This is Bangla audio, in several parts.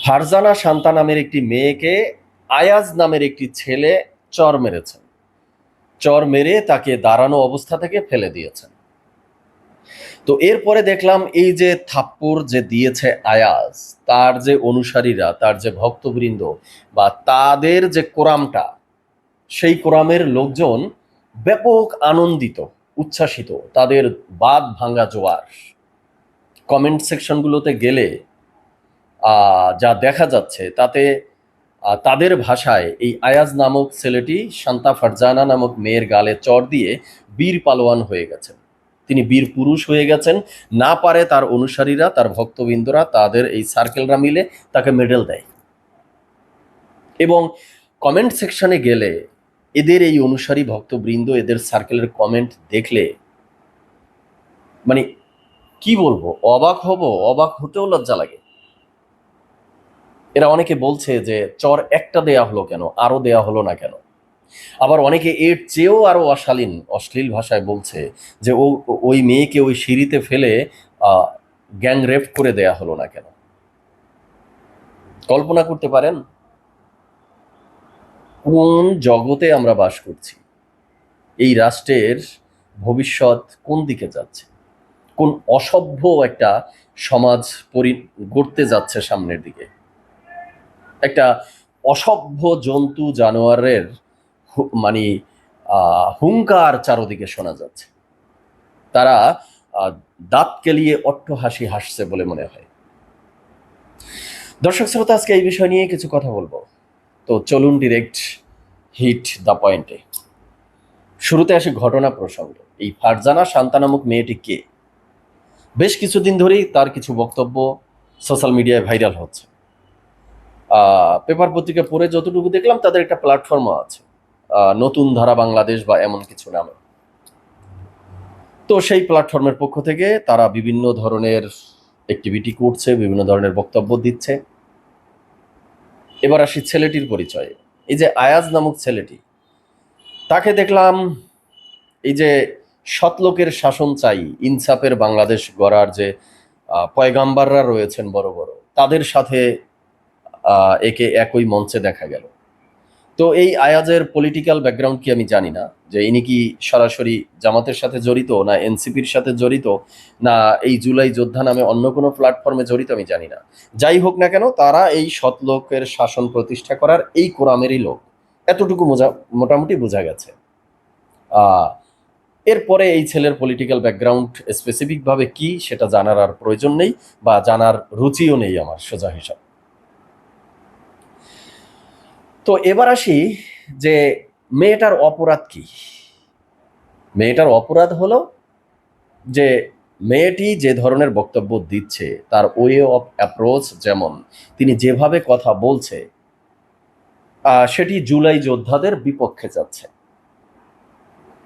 ফারজানা শান্তা নামের একটি মেয়েকে আয়াজ নামের একটি ছেলে চর মেরেছেন। চর মেরে তাকে দাঁড়ানো অবস্থা থেকে ফেলে দিয়েছেন। তো এরপরে দেখলাম এই যে থাপ্পড় যে দিয়েছে আয়াজ, তার যে অনুসারীরা, তার যে ভক্তবৃন্দ বা তাদের যে কোরামটা, সেই কোরামের লোকজন ব্যাপক আনন্দিত, উচ্ছ্বাসিত, তাদের বাঁধ ভাঙা জোয়ার। কমেন্ট সেকশনগুলোতে গেলে যা দেখা যাচ্ছে তাতে তাদের ভাষায় এই আয়াজ নামক ছেলেটি শান্তা ফারজানা নামক মেয়ের গালে চড় দিয়ে বীর পালোয়ান হয়ে গেছেন, তিনি বীর পুরুষ হয়ে গেছেন। না পারে তার অনুসারীরা, তার ভক্তবৃন্দরা, তাদের এই সার্কেলরা মিলে তাকে মেডেল দেয়। এবং কমেন্ট সেকশনে গেলে এদের এই অনুসারী ভক্তবৃন্দ, এদের সার্কেলের কমেন্ট দেখলে মানে কি বলবো, অবাক হব, অবাক হতেও লজ্জা লাগে। এরা অনেকে বলছে যে চর একটা দেয়া হলো কেন, আরো দেয়া হলো না কেন। আবার অনেকে এর চেয়েও আরো অশ্লীল ভাষায় বলছে যে ওই মেয়েকে ওই সিঁড়িতে ফেলে গ্যাং রেপ করে দেয়া হলো না কেন। কল্পনা করতে পারেন কোন জগতে আমরা বাস করছি? এই রাষ্ট্রের ভবিষ্যৎ কোন দিকে যাচ্ছে? কোন অসভ্য একটা সমাজ গড়তে যাচ্ছে সামনের দিকে। একটা অসভ্য জন্তু জানোয়ারের মানে হুঙ্কার চারদিকে শোনা যাচ্ছে। তারা দাঁত কেলিয়ে অট্টহাসি হাসছে বলে মনে হয়। দর্শক শ্রোতা, আজকে এই বিষয় নিয়ে কিছু কথা বলবো। তো চলুন ডিরেক্ট হিট দ্য পয়েন্টে। শুরুতে আসি ঘটনা প্রসঙ্গে। এই ফারজানা শান্তা নামক মেয়েটি কে? বেশ কিছুদিন ধরেই তার কিছু বক্তব্য সোশ্যাল মিডিয়ায় ভাইরাল হচ্ছে। পেপার পত্রিকা পড়ে যতটুকু দেখলাম, তাদের একটা প্ল্যাটফর্মও আছে, নতুন ধারা বাংলাদেশ বা এমন কিছু নামে। তো সেই প্ল্যাটফর্মের পক্ষ থেকে তারা বিভিন্ন ধরনের অ্যাক্টিভিটি করছে, বিভিন্ন ধরনের বক্তব্য দিচ্ছে। এবার আসি ছেলেটির পরিচয়ে। এই যে আয়াজ নামক ছেলেটি, তাকে দেখলাম এই যে সৎলোকের শাসন চাই, ইনসাফের বাংলাদেশ গড়ার যে পয়গাম্বাররা রয়েছেন বড় বড়, তাদের সাথে একে একই মঞ্চে দেখা গেল। তো এই আয়াজের পলিটিক্যাল ব্যাকগ্রাউন্ড কি আমি জানি না, যে ইনি কি সরাসরি জামাতের সাথে জড়িত, না এনসিপির সাথে জড়িত, না এই জুলাই যোদ্ধা নামে অন্য কোনো প্ল্যাটফর্মে জড়িত, আমি জানি না। যাই হোক না কেন, তারা এই সৎলোকের শাসন প্রতিষ্ঠা করার এই কোরামেরই লোক, এতটুকু মোটামুটি বোঝা গেছে। এরপরে এই ছেলের পলিটিক্যাল ব্যাকগ্রাউন্ড স্পেসিফিকভাবে কি সেটা জানার আর প্রয়োজন নেই, বা জানার রুচিও নেই আমার, সোজা হিসাব। তো এবার আসি যে মেয়েটার অপরাধ কি। মেয়েটার অপরাধ হলো যে মেয়েটি যে ধরনের বক্তব্য দিচ্ছে, তার ওয়ে অফ অ্যাপ্রোচ, যেমন তিনি যেভাবে কথা বলছে, সেটি জুলাই যোদ্ধাদের বিপক্ষে যাচ্ছে।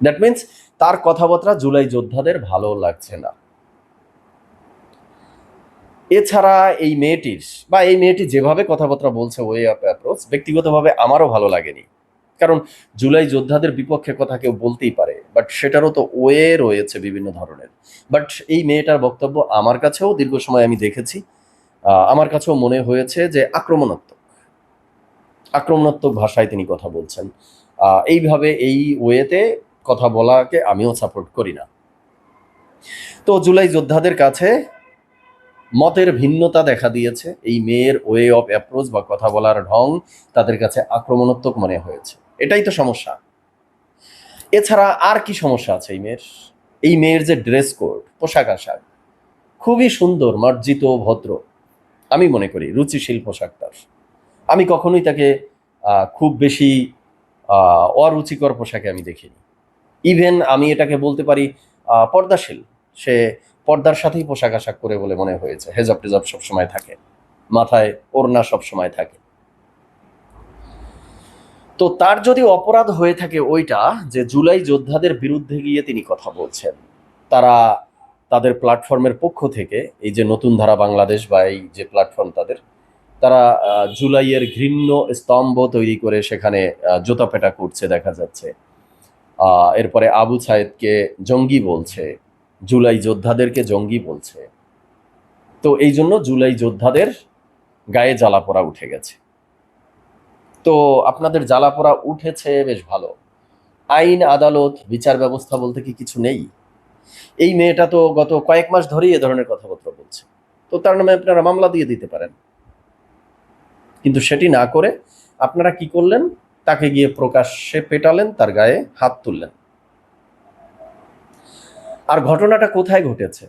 দ্যাট মিনস তার কথাবার্তা জুলাই যোদ্ধাদের ভালো লাগছে না। এছাড়া এই মেয়েটির বা এই মেয়েটি যেভাবে কথাবার্তা বলছে, ওয়ে অফ অ্যাপ্রোচ, ব্যক্তিগতভাবে আমারও ভালো লাগেনি। কারণ জুলাই যোদ্ধাদের বিপক্ষে কথা কেউ বলতেই পারে, বাট সেটারও তো ওয়ে রয়েছে বিভিন্ন ধরনের। বাট এই মেয়েটার বক্তব্য আমার কাছেও দীর্ঘ সময় আমি দেখেছি, আমার কাছেও মনে হয়েছে যে আক্রমণাত্মক ভাষায় তিনি কথা বলছেন। এইভাবে এই ওয়েতে কথা বলাকে আমিও সাপোর্ট করি না। তো জুলাই যোদ্ধাদের কাছে মতের ভিন্নতা দেখা দিয়েছে, এই মেয়ের ওয়ে অফ অ্যাপ্রোচ বা কথা বলার ঢং তাদের কাছে আক্রমণাত্মক মনে হয়েছে। এটাই তো সমস্যা। এছাড়া আর কি সমস্যা আছে এই মেয়ের? এই মেয়ের যে ড্রেস কোড, পোশাক আশাক, খুবই সুন্দর, মার্জিত, ভদ্র, আমি মনে করি রুচিশীল পোশাক তার। আমি কখনোই তাকে খুব বেশি অরুচিকর পোশাকে আমি দেখিনি। ইভেন আমি এটাকে বলতে পারি পর্দাশীল। সে পর্দার সাথেই পোশাক আশাক করে বলে মনে হয়েছে। হেজাব টেজাব সবসময় থাকে, মাথায় ওড়না সবসময় থাকে। তো তার যদি অপরাধ হয়ে থাকে ওইটা, যে জুলাই যোদ্ধাদের বিরুদ্ধে গিয়ে তিনি কথা বলছেন, তারা তাদের প্ল্যাটফর্মের পক্ষ থেকে, এই যে নতুন ধারা বাংলাদেশ বা এই যে প্ল্যাটফর্ম তারা জুলাইয়ের ঘৃণ্য স্তম্ভ তৈরি করে সেখানে জুতাপেটা করছে দেখা যাচ্ছে। এরপরে আবু সাইদকে জঙ্গি বলছে, জুলাই যোদ্ধাদেরকে জঙ্গি বলছে। তো এই জন্য জুলাই যোদ্ধাদের গায়ে জ্বালাপোড়া উঠে গেছে। তো আপনাদের জ্বালাপোড়া উঠেছে, বেশ ভালো। আইন আদালত বিচার ব্যবস্থা বলতে কি কিছু নেই? এই মেয়েটা তো গত কয়েক মাস ধরেই এ ধরনের কথাবার্তা বলছে, তো তার নামে আপনারা মামলা দিয়ে দিতে পারেন। কিন্তু সেটি না করে আপনারা কি করলেন? তাকে গিয়ে প্রকাশ্যে পেটালেন, তার গায়ে হাত তুললেন। আর ঘটনাটা কোথায় ঘটেছে?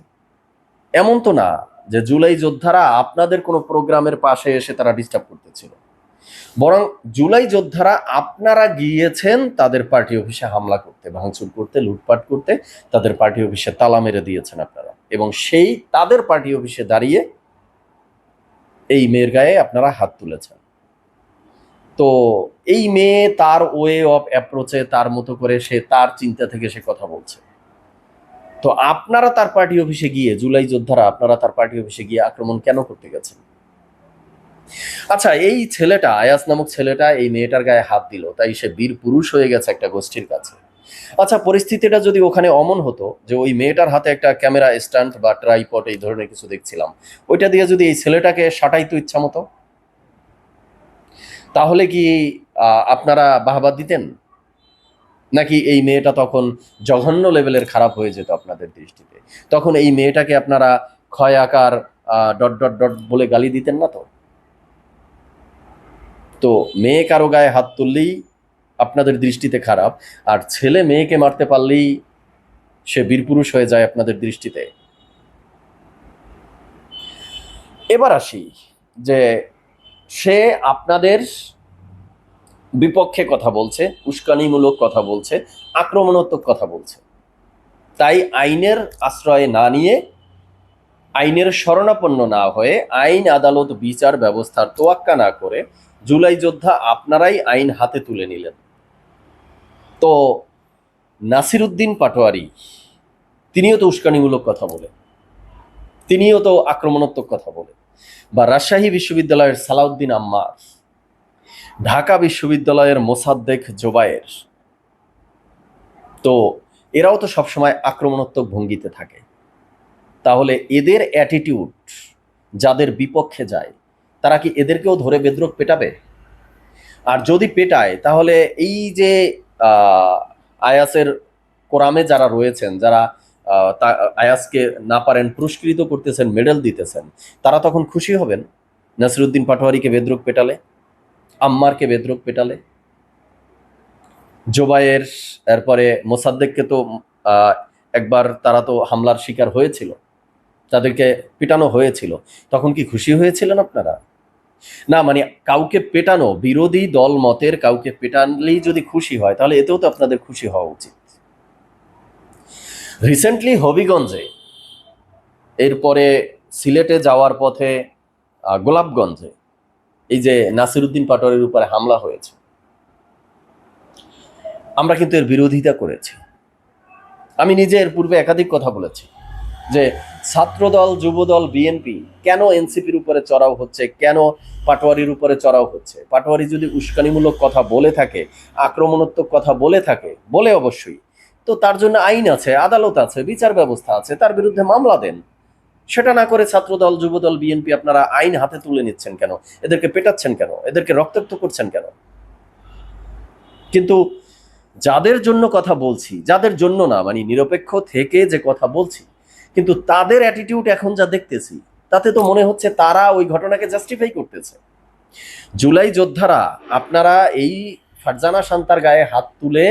এমন তো না যে জুলাই যোদ্ধারা আপনাদের কোনো প্রোগ্রামের পাশে এসে তারা ডিস্টার্ব করতেছিল, বরং জুলাই যোদ্ধারা আপনারা গিয়েছেন তাদের পার্টি অফিসে হামলা করতে, ভাঙচুর করতে, লুটপাট করতে। তাদের পার্টি অফিসে তালা মেরে দিয়েছেন আপনারা, এবং সেই তাদের পার্টি অফিসে দাঁড়িয়ে এই মেয়ের গায়ে আপনারা হাত তুলেছেন। তো এই মেয়ে তার ওয়ে অফ অ্যাপ্রোচে, তার মতো করে সে তার চিন্তা থেকে সে কথা বলছে। তো আপনারা তার পার্টি অফিসে গিয়ে, জুলাই যোদ্ধারা আপনারা তার পার্টি অফিসে গিয়ে আক্রমণ কেন করতে গেছেন? আচ্ছা, এই ছেলেটা, আয়াস নামক ছেলেটা এই মেয়েটার গায়ে হাত দিল, তাই সে বীর পুরুষ হয়ে গেছে একটা গোষ্ঠীর কাছে। আচ্ছা, পরিস্থিতিটা যদি ওখানে অমন হতো যে ওই মেয়েটার হাতে একটা ক্যামেরা স্ট্যান্ড বা ট্রাইপড এই ধরনের কিছু দেখছিলাম, ওইটা দিয়ে যদি এই ছেলেটাকে সাটাইতো ইচ্ছা মতো, তাহলে কি আপনারা বাহবা দিতেন? নাকি এই মেয়েটা তখন জঘন্য লেভেলের খারাপ হয়ে যেত আপনাদের দৃষ্টিতে? তখন এই মেয়েটাকে আপনারা ক্ষয় আকার ডট ডট ডট বলে গালি দিতেন না তো? তো মেয়ে কারো গায়ে হাত তুললেই আপনাদের দৃষ্টিতে খারাপ, আর ছেলে মেয়েকে মারতে পারলেই সে বীরপুরুষ হয়ে যায় আপনাদের দৃষ্টিতে। এবার আসি যে সে আপনাদের বিপক্ষে কথা বলছে, উস্কানিমূলক কথা বলছে, আক্রমণাত্মক কথা বলছে। তাই আইনের আশ্রয় না নিয়ে, আইনের শরণাপন্ন না হয়ে, আইন আদালত বিচার ব্যবস্থার তোয়াক্কা না করে জুলাই যোদ্ধা আপনারাই আইন হাতে তুলে নিলেন। তো নাসিরউদ্দিন পাটোয়ারি তিনিও তো উস্কানিমূলক কথা বলে, তিনিও তো আক্রমণাত্মক কথা বলে, বা রাজশাহী বিশ্ববিদ্যালয়ের সালাউদ্দিন আম্মার, ঢাকা বিশ্ববিদ্যালয়ের মোসাদ্দেক জোবায়ের, তো এরাও তো সবসময় আক্রমণাত্মক ভঙ্গিতে থাকে। তাহলে এদের অ্যাটিটিউড যাদের বিপক্ষে যায়, তারা কি এদেরকেও ধরে বেদরক পেটাবে? আর যদি পেটায়, তাহলে এই যে আয়াসের কোরামে যারা রয়েছেন, যারা আয়াসকে না পারেন পুরস্কৃত করতেছেন, মেডেল দিতেছেন, তারা তখন খুশি হবেন নাসিরউদ্দিন পাটোয়ারিকে বেদরক পেটালে, আম্মারকে বেদরক পেটালে, জোবায়ের, এরপরে মোসাদ্দেককে তো একবার তারা তো হামলার শিকার হয়েছিল, তাদেরকে পেটানো হয়েছিল, তখন কি খুশি হয়েছিলেন আপনারা? না, মানে কাউকে পেটানো, বিরোধী দল মতের কাউকে পেটানলেই যদি খুশি হয়, তাহলে এতেও তো আপনাদের খুশি হওয়া উচিত। রিসেন্টলি হবিগঞ্জে, এরপরে সিলেটে যাওয়ার পথে গোলাপগঞ্জে এই যে নাসিরউদ্দিন পাটোয়ারির উপরে হামলা হয়েছে, আমরা কিন্তু এর বিরোধিতা করেছি। আমি নিজে এর পূর্বে একাধিক কথা বলেছি যে ছাত্রদল, যুবদল, বিএনপি কেন এনসিপির উপরে চড়াও হচ্ছে, কেন পাটোয়ারির উপরে চড়াও হচ্ছে। পাটোয়ারি যদি উস্কানিমূলক কথা বলে থাকে, আক্রমণাত্মক কথা বলে থাকে, বলে অবশ্যই, তো তার জন্য আইন আছে, আদালত আছে, বিচার ব্যবস্থা আছে, তার বিরুদ্ধে মামলা দেন। সেটা না করে ছাত্রদল, যুবদল, বিএনপি আপনারা আইন হাতে তুলে নিচ্ছেন কেন? এদেরকে পেটাচ্ছেন কেন? এদেরকে রক্তাক্ত করছেন কেন? কিন্তু যাদের জন্য কথা বলছি, যাদের জন্য না, মানে নিরপেক্ষ থেকে যে কথা বলছি, কিন্তু তাদের অ্যাটিটিউড এখন যা দেখতেছি, তাতে তো মনে হচ্ছে তারা ওই ঘটনাকে জাস্টিফাই করতেছে। জুলাই যোদ্ধারা আপনারা এই ফারজানা শান্তার গায়ে হাত তুলে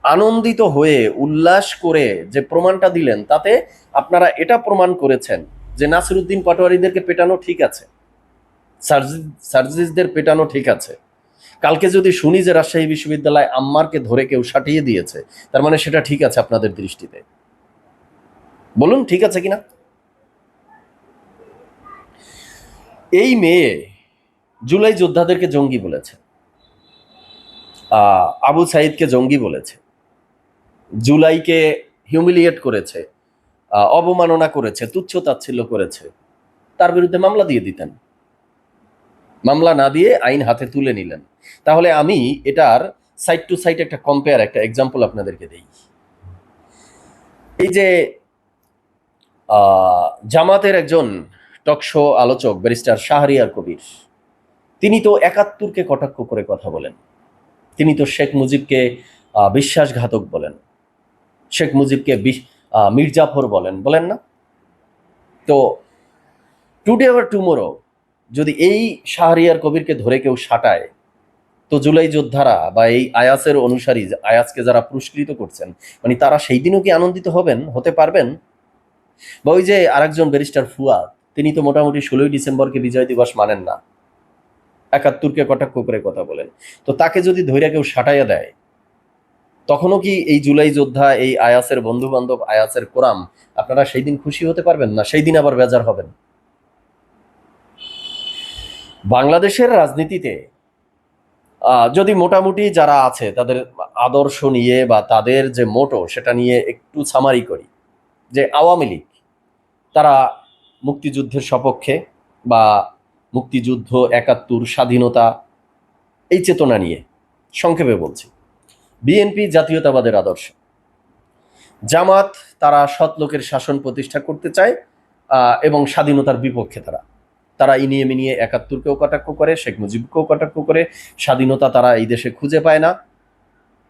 আনন্দিত হয়ে উল্লাস করে যে প্রমাণটা দিলেন, তাতে আপনারা এটা প্রমাণ করেছেন যে নাসিরউদ্দিন পাটোয়ারিদেরকে পেটানো ঠিক আছে, সার্জিসদের পেটানো ঠিক আছে। কালকে যদি শুনি যে রাজশাহী বিশ্ববিদ্যালয় আম্মারকে ধরে কেউ সাটিয়ে দিয়েছে, তার মানে সেটা ঠিক আছে আপনাদের দৃষ্টিতে? বলুন ঠিক আছে কিনা? এই মেয়ে জুলাই যোদ্ধাদেরকে জঙ্গি বলেছে, আবু সাইদকে জঙ্গি বলেছে, জুলাইকে হিউমিলিয়েট করেছে, অবমাননা করেছে, তুচ্ছ তাচ্ছিল্য করেছে। তার বিরুদ্ধে মামলা দিয়ে দিতেন, মামলা না দিয়ে আইন হাতে তুলে নিলেন। তাহলে আমি এটার সাইড টু সাইড একটা কম্পেয়ার, একটা এক্সাম্পল আপনাদেরকে দিই। এই যে জামাতের একজন টকশো আলোচক ব্যারিস্টার শাহরিয়ার কবির, তিনি তো ৭১কে কটাক্ষ করে কথা বলেন। তিনি তো শেখ মুজিবকে বিশ্বাসঘাতক বলেন, শেখ মুজিবকে মির্জাফর বলেন না? তো টুডে আবার টুমোরো যদি এই শাহরিয়ার কবিরকে ধরে কেউ সাটায়, তো জুলাই যোদ্ধারা বা এই আয়াসের অনুসারী, আয়াসকে যারা পুরস্কৃত করছেন, মানে তারা সেই দিনও কি আনন্দিত হতে পারবেন? বা ওই যে আরেকজন ব্যারিস্টার ফুয়াদ, তিনি তো মোটামুটি ১৬ই ডিসেম্বরকে বিজয় দিবস মানেন না, ৭১কে কটাক্ষ করে কথা বলেন। তো তাকে যদি ধৈর্য কেউ সাটাইয়া দেয়, তখনও কি এই জুলাই যোদ্ধা, এই আয়াসের বন্ধু বান্ধব, আয়াসের কোরাম, আপনারা সেই দিন খুশি হতে পারবেন না? সেই দিন আবার বেজার হবেন। বাংলাদেশের রাজনীতিতে যদি মোটামুটি যারা আছে তাদের আদর্শ নিয়ে বা তাদের যে মোটো সেটা নিয়ে একটু সামারি করি, যে আওয়ামী লীগ তারা মুক্তিযুদ্ধের সপক্ষে বা মুক্তিযুদ্ধ, ৭১, স্বাধীনতা, এই চেতনা নিয়ে সংক্ষেপে বলছি। বিএনপি জাতীয়তাবাদের আদর্শ। জামাত তারা সৎ লোকের শাসন প্রতিষ্ঠা করতে চায় এবং স্বাধীনতার বিপক্ষে তারা ইনিয়ে মিনিয়ে ৭১কেও কটাক্ষ করে, শেখ মুজিবকেও কটাক্ষ করে। স্বাধীনতা তারা এই দেশে খুঁজে পায় না,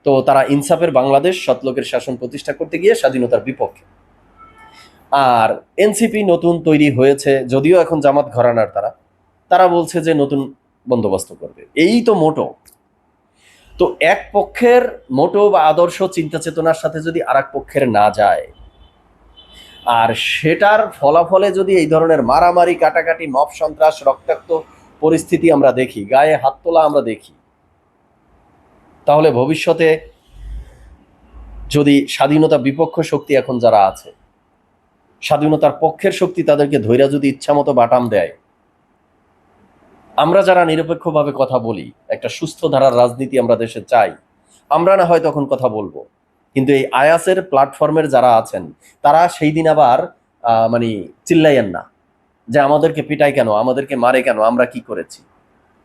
তো তারা ইনসাফের বাংলাদেশ, সৎলোকের শাসন প্রতিষ্ঠা করতে গিয়ে স্বাধীনতার বিপক্ষে। আর এনসিপি নতুন তৈরি হয়েছে, যদিও এখন জামাত ঘরানার তারা বলছে যে নতুন বন্দোবস্ত করবে। এই তো মোটো। তো এক পক্ষের মোটো বা আদর্শ চিন্তা চেতনার সাথে যদি আর এক পক্ষের না যায়, আর সেটার ফলাফলে যদি এই ধরনের মারামারি, কাটাকাটি, মব সন্ত্রাস, রক্তাক্ত পরিস্থিতি আমরা দেখি, গায়ে হাত তোলা আমরা দেখি, তাহলে ভবিষ্যতে যদি স্বাধীনতা বিপক্ষ শক্তি এখন যারা আছে, স্বাধীনতার পক্ষের শক্তি তাদেরকে ধৈর্য যদি ইচ্ছামতো বাটাম দেয়, আমরা যারা নিরপেক্ষভাবে কথা বলি, একটা সুস্থ ধারার রাজনীতি আমরা দেশে চাই, আমরা না হয় তখন কথা বলবো। কিন্তু এই আয়াসের প্ল্যাটফর্মের যারা আছেন, তারা সেই দিন আবার মানে চিল্লাইয়েন না যে আমাদেরকে পিটায় কেন, আমাদেরকে মারে কেন, আমরা কি করেছি,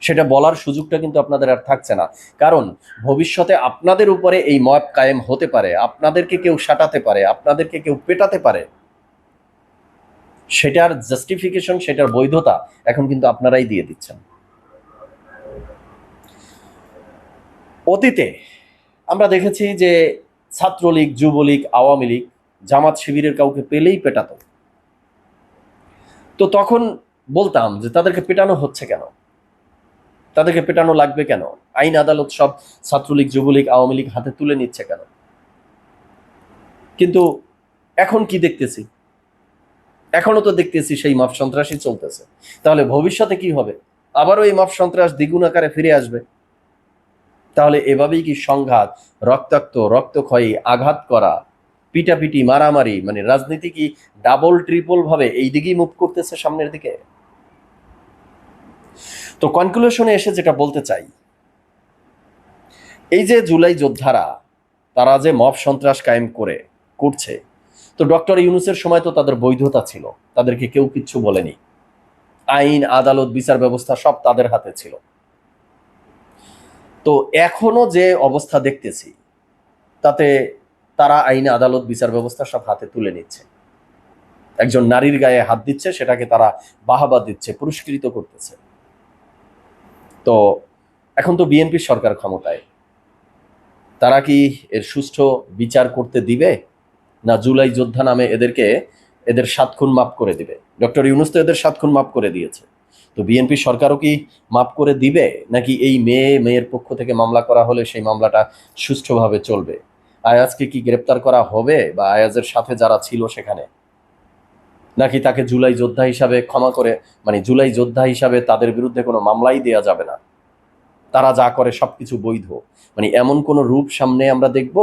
সেটা বলার সুযোগটা কিন্তু আপনাদের আর থাকছে না। কারণ ভবিষ্যতে আপনাদের উপরে এই মব কায়েম হতে পারে, আপনাদেরকে কেউ সাটাতে পারে, আপনাদেরকে কেউ পেটাতে পারে। সেটার জাস্টিফিকেশন, সেটার বৈধতা এখন কিন্তু আপনারাই দিয়ে দিচ্ছেন। অতীতে আমরা দেখেছি যে ছাত্রলীগ, যুবলীগ, আওয়ামী লীগ, জামাত শিবিরের কাউকে পেলেই পেটাতো। তো তখন বলতাম যে তাদেরকে পেটানো হচ্ছে কেন, তাদেরকে পেটানো লাগবে কেন, আইন আদালত সব ছাত্রলীগ, যুবলীগ, আওয়ামী লীগ হাতে তুলে নিচ্ছে কেন? কিন্তু এখন কি দেখতেছি? এখনো তো দেখতেছি সেই মাফ সন্ত্রাসই চলতেছে। তাহলে ভবিষ্যতে কি হবে? আবারও এই মাফ সন্ত্রাস দ্বিগুণ আকারে ফিরে আসবে। তাহলে এভাবেই কি সংঘাত, রক্তাক্ত, রক্তক্ষয়ী, আঘাত করা, পিটাপিটি, মারামারি, মানে রাজনীতি কি ডাবল ট্রিপল ভাবে এই দিকেই মুভ করতেছে সামনের দিকে? তো কনক্লুশনে এসে যেটা বলতে চাই, এই যে জুলাই যোদ্ধারা তারা যে মব সন্ত্রাস কায়েম করছে, তো ডক্টর ইউনূসের সময় তো তাদের বৈধতা ছিল, তাদেরকে কেউ কিচ্ছু বলেনি। আইন, আদালত, বিচার ব্যবস্থা সব তাদের হাতে ছিল। তো এখনো যে অবস্থা দেখতেছি, তাতে তারা আইন, আদালত, বিচার ব্যবস্থা সব হাতে তুলে নিচ্ছে। একজন নারীর গায়ে হাত দিচ্ছে, সেটাকে তারা বাহাবা দিচ্ছে, পুরস্কৃত করতেছে। তো এখন তো বিএনপির সরকার ক্ষমতায়, তারা কি এর সুষ্ঠু বিচার করতে দিবে, না জুলাই যোদ্ধা নামে এদের 7 খুন মাফ করে দিবে? ডক্টর ইউনূস তো এদের 7 খুন মাফ করে দিয়েছে। তো বিএনপি সরকারও কি মাফ করে দিবে, নাকি এই মেয়ের পক্ষ থেকে মামলা করা হলে সেই মামলাটা সুষ্ঠুভাবে চলবে? আয়াজকে কি গ্রেপ্তার করা হবে, বা আয়াজের সাথে যারা ছিল সেখানে, নাকি তাকে জুলাই যোদ্ধা হিসাবে ক্ষমা করে, মানে জুলাই যোদ্ধা হিসাবে তাদের বিরুদ্ধে কোনো মামলাই দেওয়া যাবে না, তারা যা করে সবকিছু বৈধ? মানে এমন কোন রূপ সামনে আমরা দেখব,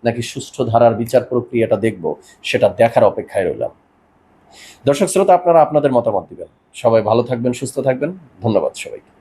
নাকি সুষ্ঠু ধারার বিচার প্রক্রিয়াটা দেখব, সেটা দেখার অপেক্ষায় রইলাম। দর্শক শ্রোতা, আপনারা আপনাদের মতামত দিবেন। সবাই ভালো থাকবেন, সুস্থ থাকবেন। ধন্যবাদ সবাইকে।